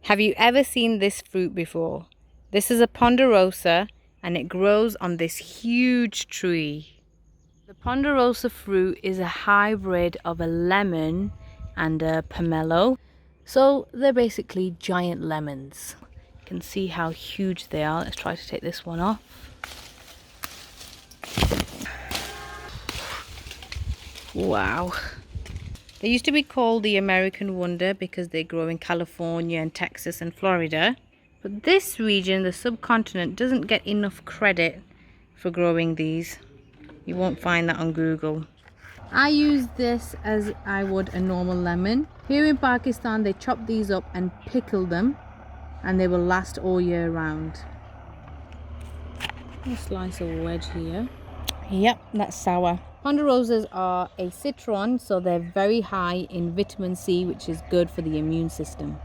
Have you ever seen this fruit before? This is a Ponderosa and it grows on this huge tree. The Ponderosa fruit is a hybrid of a lemon and a pomelo. So they're basically giant lemons. You can see how huge they are. Let's try to take this one off. Wow. They used to be called the American Wonder because they grow in California and Texas and Florida. But this region, the subcontinent, doesn't get enough credit for growing these. You won't find that on Google. I use this as I would a normal lemon. Here in Pakistan, they chop these up and pickle them, and they will last all year round. I'll slice a wedge here. Yep, that's sour. Ponderosas are a citron, so they're very high in vitamin C, which is good for the immune system.